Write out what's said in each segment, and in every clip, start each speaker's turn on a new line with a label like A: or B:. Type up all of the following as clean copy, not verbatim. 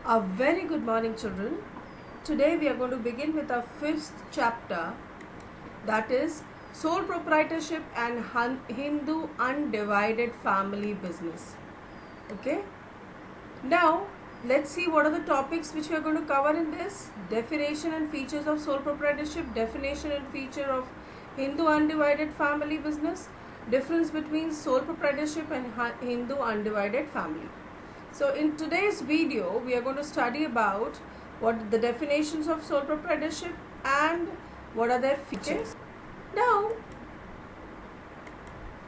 A: A very good morning, children. Today we are going to begin with our fifth chapter, that is sole proprietorship and Hindu undivided family business. Okay. Now let's see what are the topics which we are going to cover in this: definition and features of sole proprietorship, definition and feature of Hindu undivided family business, difference between sole proprietorship and Hindu undivided family. So in today's video, we are going to study about what the definitions of sole proprietorship and what are their features. Now,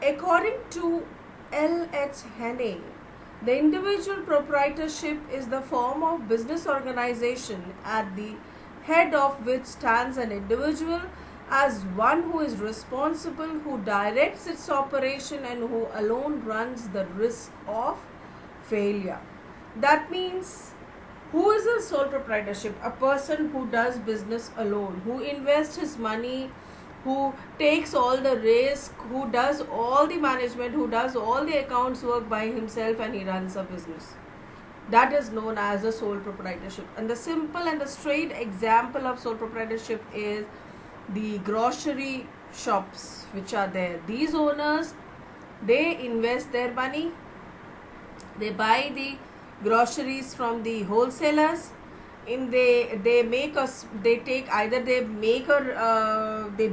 A: according to L.H. Hannay, the individual proprietorship is the form of business organization at the head of which stands an individual as one who is responsible, who directs its operation and who alone runs the risk of failure. That means, who is a sole proprietorship? A person who does business alone, who invests his money, who takes all the risk, who does all the management, who does all the accounts work by himself, and he runs a business. That is known as a sole proprietorship. And the simple and the straight example of sole proprietorship is the grocery shops which are there. These owners, they invest their money, they buy the groceries from the wholesalers, they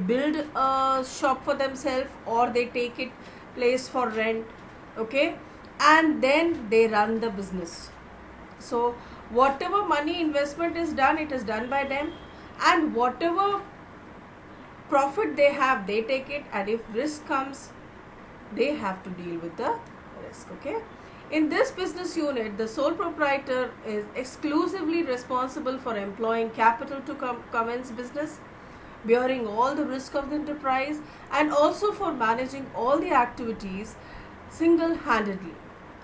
A: build a shop for themselves, or they take it place for rent, okay, and then they run the business. So whatever money investment is done, it is done by them, and whatever profit they have, they take it, and if risk comes, they have to deal with the risk. Okay. In this business unit, the sole proprietor is exclusively responsible for employing capital to commence business, bearing all the risk of the enterprise, and also for managing all the activities single-handedly.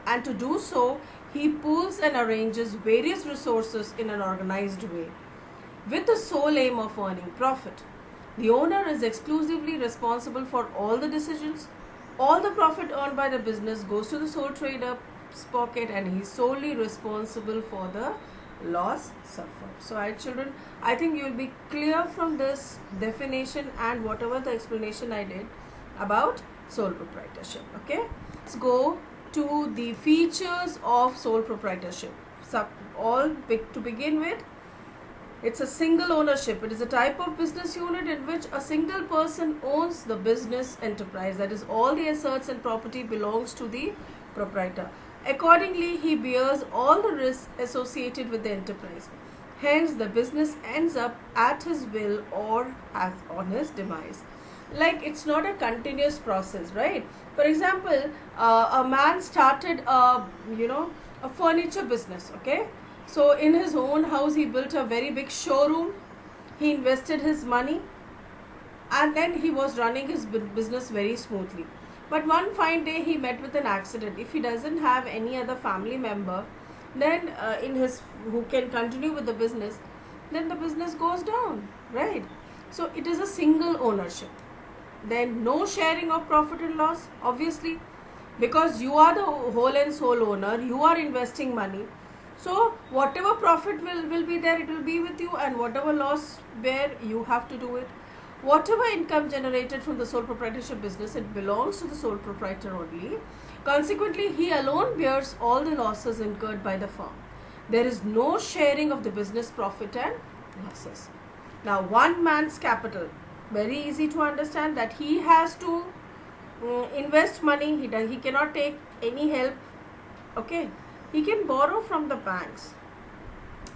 A: And to do so, he pools and arranges various resources in an organized way, with the sole aim of earning profit. The owner is exclusively responsible for all the decisions. All the profit earned by the business goes to the sole trader's pocket, and he is solely responsible for the loss suffered. So, children, I think you will be clear from this definition and whatever the explanation I did about sole proprietorship. Okay, let's go to the features of sole proprietorship. To begin with, it's a single ownership. It is a type of business unit in which a single person owns the business enterprise. That is, all the assets and property belongs to the proprietor. Accordingly, he bears all the risks associated with the enterprise. Hence, the business ends up at his will or on his demise. Like, it's not a continuous process, right? For example, a man started a furniture business, okay? So in his own house, he built a very big showroom. He invested his money, and then he was running his business very smoothly. But one fine day, he met with an accident. If he doesn't have any other family member, then who can continue with the business, then the business goes down, right? So it is a single ownership. Then no sharing of profit and loss, obviously, because you are the whole and sole owner. You are investing money. So whatever profit will be there, it will be with you, and whatever loss where you have to do it. Whatever income generated from the sole proprietorship business, it belongs to the sole proprietor only. Consequently, he alone bears all the losses incurred by the firm. There is no sharing of the business profit and losses. Now, one man's capital, very easy to understand that he has to invest money. He cannot take any help. Okay. He can borrow from the banks,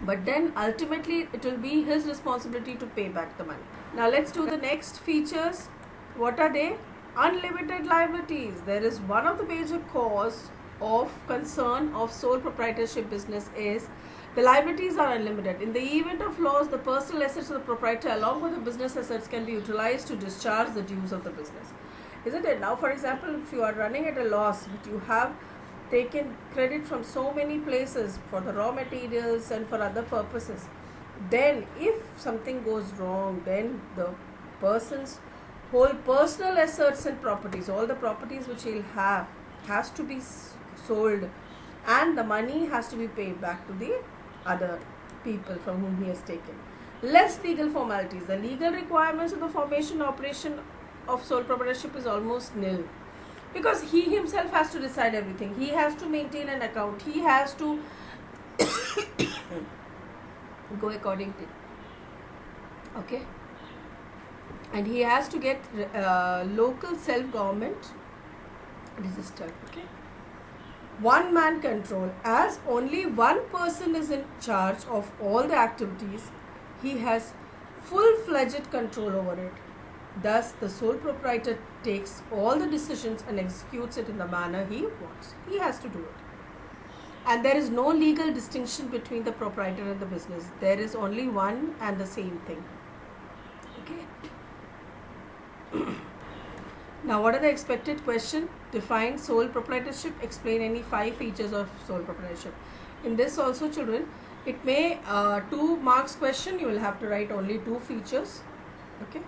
A: but then ultimately it will be his responsibility to pay back the money. Now let's do the next features. What are they? Unlimited liabilities. There is one of the major cause of concern of sole proprietorship business is the liabilities are unlimited. In the event of loss, the personal assets of the proprietor along with the business assets can be utilized to discharge the dues of the business. Isn't it? Now, for example, if you are running at a loss, but you have taken credit from so many places for the raw materials and for other purposes, then if something goes wrong, then the person's whole personal assets and properties, all the properties which he'll have, has to be sold, and the money has to be paid back to the other people from whom he has taken. Less legal formalities. The legal requirements of the formation operation of sole proprietorship is almost nil, because he himself has to decide everything. He has to maintain an account. He has to go according to, okay, and he has to get local self-government registered. Okay, one man control. As only one person is in charge of all the activities, he has full-fledged control over it. Thus, the sole proprietor takes all the decisions and executes it in the manner he wants. He has to do it. And there is no legal distinction between the proprietor and the business. There is only one and the same thing. Okay. Now, what are the expected questions? Define sole proprietorship. Explain any 5 features of sole proprietorship. In this also, children, it may 2 marks question. You will have to write only 2 features. Okay.